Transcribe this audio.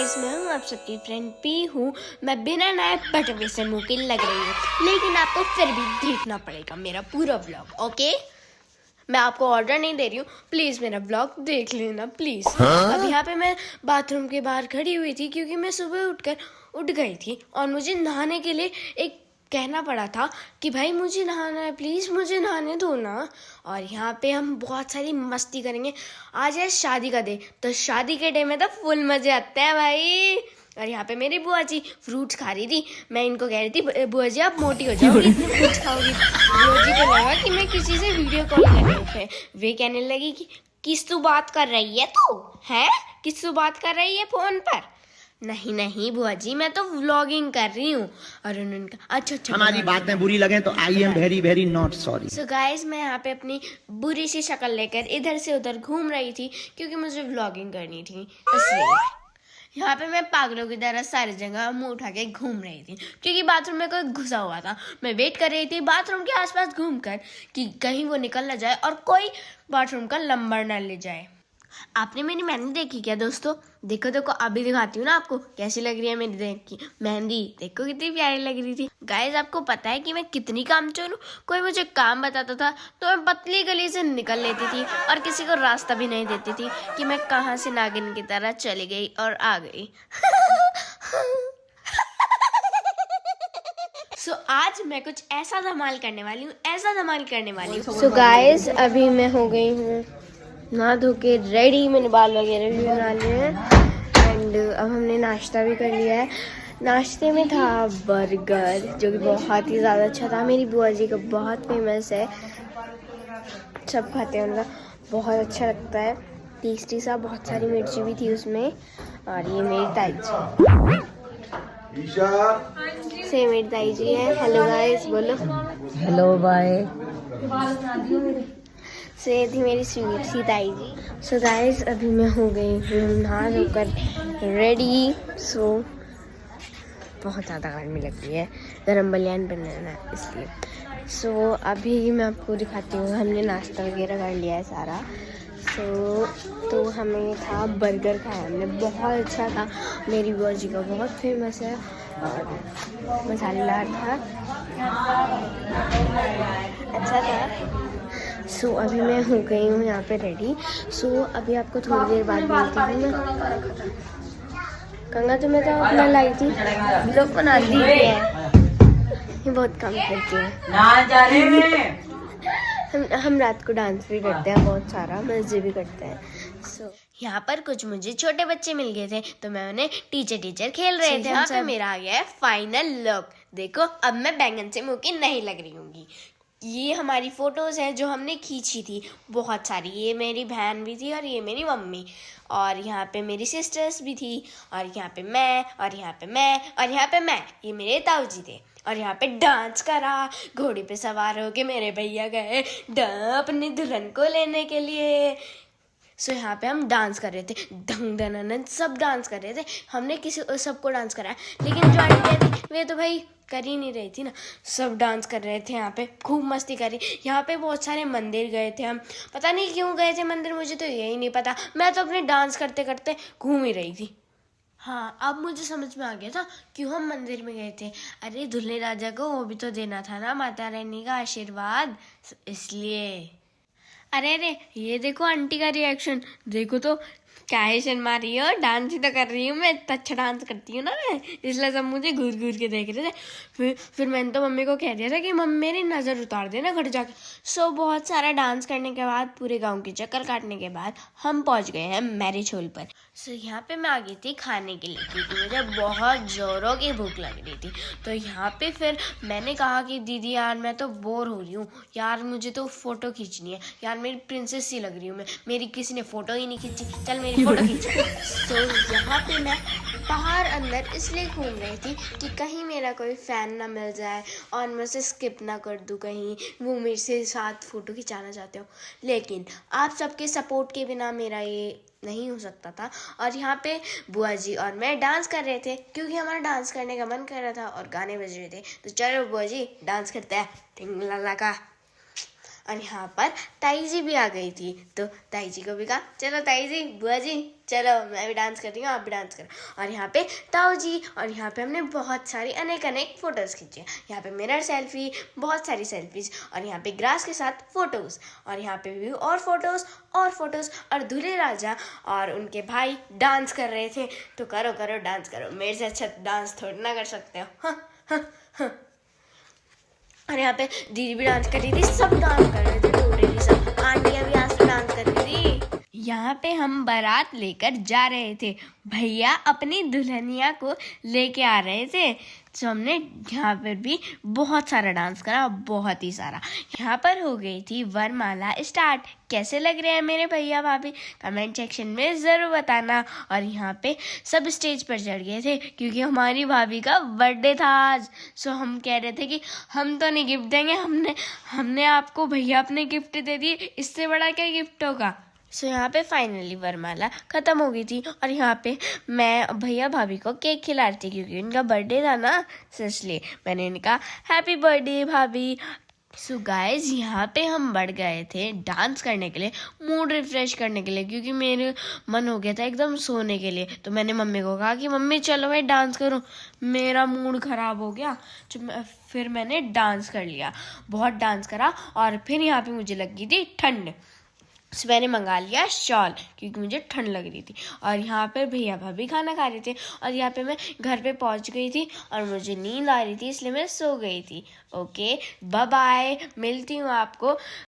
Guys, मैं हूँ आप सबकी फ्रेंड पी हूँ। मैं बिना नए बटवे से मुँह की लग रही हूँ, लेकिन आपको फिर भी देखना पड़ेगा मेरा पूरा व्लॉग। ओके, मैं आपको ऑर्डर नहीं दे रही हूँ, प्लीज़ मेरा व्लॉग देख लेना प्लीज़। अब यहाँ पे मैं बाथरूम के बाहर खड़ी हुई थी क्योंकि मैं सुबह उठ गई थी और मुझे नहाने के लिए एक कहना पड़ा था कि भाई मुझे नहाना है, प्लीज़ मुझे नहाने दो ना। और यहाँ पे हम बहुत सारी मस्ती करेंगे। आज है शादी का डे, तो शादी के डे में तो फुल मज़े आते हैं भाई। और यहाँ पे मेरी बुआ जी फ्रूट्स खा रही थी। मैं इनको कह रही थी बुआ जी आप मोटी हो जाओगी, फ्रूट्स खाओगी। बुआ जी को लगा कि मैं किसी से वीडियो कॉल कर रही हूँ। वे कहने लगी कि किससे बात कर रही है तू, है किससे बात कर रही है फ़ोन पर। नहीं नहीं बुआ जी, मैं तो व्लॉगिंग कर रही हूँ। और उन्होंने कहा अच्छा हमारी बातें बुरी लगे तो I am very very not sorry. So guys, मैं यहाँ पे अपनी बुरी सी शक्ल लेकर इधर से उधर घूम रही थी क्योंकि मुझे व्लॉगिंग करनी थी, इसलिए यहाँ पे मैं पागलों की तरह सारी जगह मुंह उठा के घूम रही थी क्योंकि बाथरूम में कोई घुसा हुआ था। मैं वेट कर रही थी बाथरूम के आसपास घूमकर कि कहीं वो निकल ना जाए और कोई बाथरूम का नंबर ना ले जाए। आपने मेरी मेहंदी देखी क्या दोस्तों? देखो देखो, अभी दिखाती हूँ ना आपको कैसी लग रही है मेरी देखी मेहंदी। देखो कितनी प्यारी लग रही थी। गाइस, आपको पता है कि मैं कितनी कामचोर हूँ? कोई मुझे काम बताता था तो मैं पतली गली से निकल लेती थी और किसी को रास्ता भी नहीं देती थी कि मैं कहाँ से नागिन की तरह चली गई और आ गई। आज मैं कुछ ऐसा धमाल करने वाली हूँ, सो गाइस, अभी मैं हो गई हूँ नहा धो के रेडी। मैंने बाल वगैरह भी बना लिए हैं एंड अब हमने नाश्ता भी कर लिया है। नाश्ते में था बर्गर, जो कि बहुत ही ज़्यादा अच्छा था। मेरी बुआ जी का बहुत फेमस है, सब खाते हैं, उनका बहुत अच्छा लगता है, टेस्टी सा। बहुत सारी मिर्ची भी थी उसमें। और ये मेरी ताई जी से मेरी ताई जी है। हेलो गाइस बोलो। Hello bye. से थी मेरी स्वीट सी ताई जी। सो गाइस, अभी मैं हो गई हूँ नहा धोकर रेडी। सो बहुत ज़्यादा गर्मी लग रही है, गरम बलियान बनाना है इसलिए। सो अभी मैं आपको दिखाती हूँ, हमने नाश्ता वगैरह कर लिया है सारा। तो हमें था बर्गर खाया हमने, बहुत अच्छा था। मेरी बुआ जी का बहुत फेमस है और मसालेदार था, अच्छा था। सो अभी मैं हो गई हूँ यहाँ पे रेडी। सो अभी आपको थोड़ी देर बाद मिलती हूँ मैं। कंगा तो मैं तो अपना लाई थी, लोग बनाती है, ये बहुत कम करती है। हम रात को डांस भी करते हैं, बहुत सारा मजे भी करते हैं। सो यहाँ पर कुछ मुझे छोटे बच्चे मिल गए थे तो मैं उन्हें टीचर खेल रहे थे। यहाँ पे मेरा आ गया है फाइनल लुक। देखो, अब मैं बैंगन से मुंह की नहीं लग रही हूँगी। ये हमारी फ़ोटोज़ हैं जो हमने खींची थी बहुत सारी। ये मेरी बहन भी थी और ये मेरी मम्मी, और यहाँ पे मेरी सिस्टर्स भी थी, और यहाँ पे मैं, और यहाँ पे मैं, और यहाँ पे मैं। ये मेरे ताऊ जी थे। और यहाँ पे डांस करा, घोड़े पे सवार होके मेरे भैया गए अपनी दुल्हन को लेने के लिए। सो यहाँ पे हम डांस कर रहे थे, ढंग धन सब डांस कर रहे थे। हमने सबको डांस कराया, लेकिन जो आंटियाँ थी वे तो भाई कर ही नहीं रही थी ना। सब डांस कर रहे थे, यहाँ पे खूब मस्ती करी। यहाँ पे बहुत सारे मंदिर गए थे हम, पता नहीं क्यों गए थे मंदिर, मुझे तो यही नहीं पता। मैं तो अपने डांस करते करते घूम ही रही थी। हाँ, अब मुझे समझ में आ गया था क्यों हम मंदिर में गए थे। अरे दुल्हे राजा को वो भी तो देना था ना माता रानी का आशीर्वाद, इसलिए। अरे ये देखो आंटी का रिएक्शन, देखो तो क्या है, शर्मा रही हो? डांस ही तो कर रही हूँ मैं, इतना अच्छा डांस करती हूँ ना मैं, इसलिए सब मुझे घूर घूर के देख रहे थे। फिर मैंने तो मम्मी को कह दिया था कि मम्मी मेरी नज़र उतार देना घर जाके। सो बहुत सारा डांस करने के बाद, पूरे गांव के चक्कर काटने के बाद हम पहुँच गए हैं मैरिज हॉल पर। सो यहाँ पे मैं आ गई थी खाने के लिए क्योंकि मुझे बहुत ज़ोरों की भूख लग रही थी। तो यहाँ पे फिर मैंने कहा कि दीदी यार मैं तो बोर हो रही हूँ यार, मुझे तो फ़ोटो खींचनी है यार, मेरी प्रिंसेस सी लग रही हूँ मैं, मेरी किसी ने फ़ोटो ही नहीं खींची, चल मेरी फ़ोटो खींच। सो यहाँ पे मैं बाहर अंदर इसलिए घूम रही थी कि कहीं मेरा कोई फ़ैन ना मिल जाए और मैं उसे स्किप ना कर दूँ, कहीं वो मेरे से साथ फ़ोटो खिंचाना चाहते हो। लेकिन आप सबके सपोर्ट के बिना मेरा ये नहीं हो सकता था। और यहाँ पे बुआ जी और मैं डांस कर रहे थे क्योंकि हमारा डांस करने का मन कर रहा था और गाने बज रहे थे। तो चलो बुआ जी डांस करते हैं, टिंग लगा का। और यहाँ पर ताई जी भी आ गई थी, तो ताई जी को भी कहा चलो ताई जी, बुआ जी चलो, मैं भी डांस कर रही हूँ, आप भी डांस करो। और यहाँ पे ताऊ जी, और यहाँ पे हमने बहुत सारी अनेक फ़ोटोज़ खींचे। यहाँ पे मिरर सेल्फी, बहुत सारी सेल्फीज, और यहाँ पे ग्रास के साथ फ़ोटोज़, और यहाँ पे भी और फ़ोटोज़, और दूल्हे राजा और उनके भाई डांस कर रहे थे। तो करो करो डांस करो, मेरे से अच्छा डांस थोड़ी ना कर सकते हो। हाँ हाँ हाँ। और यहाँ पे दीदी भी डांस कर रही थी, सब डांस कर रहे थे, टोटली सब। आंटियाँ भी आज तो डांस कर रही थी। यहाँ पे हम बारात लेकर जा रहे थे, भैया अपनी दुल्हनिया को लेके आ रहे थे, तो हमने यहाँ पर भी बहुत सारा डांस करा, बहुत ही सारा। यहाँ पर हो गई थी वरमाला स्टार्ट। कैसे लग रहे हैं मेरे भैया भाभी, कमेंट सेक्शन में ज़रूर बताना। और यहाँ पे सब स्टेज पर चढ़ गए थे क्योंकि हमारी भाभी का बर्थडे था आज। सो हम कह रहे थे कि हम तो नहीं गिफ्ट देंगे, हमने आपको भैया अपने गिफ्ट दे दिए, इससे बड़ा क्या गिफ्ट होगा। सो यहाँ पे फाइनली वरमाला ख़त्म हो गई थी, और यहाँ पे मैं भैया भाभी को केक खिला रही थी क्योंकि उनका बर्थडे था ना, इसलिए मैंने इनका हैप्पी बर्थडे भाभी। सो गाइज यहाँ पे हम बढ़ गए थे डांस करने के लिए, मूड रिफ्रेश करने के लिए, क्योंकि मेरे मन हो गया था एकदम सोने के लिए। तो मैंने मम्मी को कहा कि मम्मी चलो मैं डांस करूं, मेरा मूड ख़राब हो गया। फिर मैंने डांस कर लिया, बहुत डांस करा। और फिर यहाँ पे मुझे लगी थी ठंड, तो मैंने मंगा लिया शॉल क्योंकि मुझे ठंड लग रही थी। और यहाँ पे भैया भाभी खाना खा रहे थे, और यहाँ पे मैं घर पे पहुँच गई थी और मुझे नींद आ रही थी, इसलिए मैं सो गई थी। ओके बाय बाय, मिलती हूँ आपको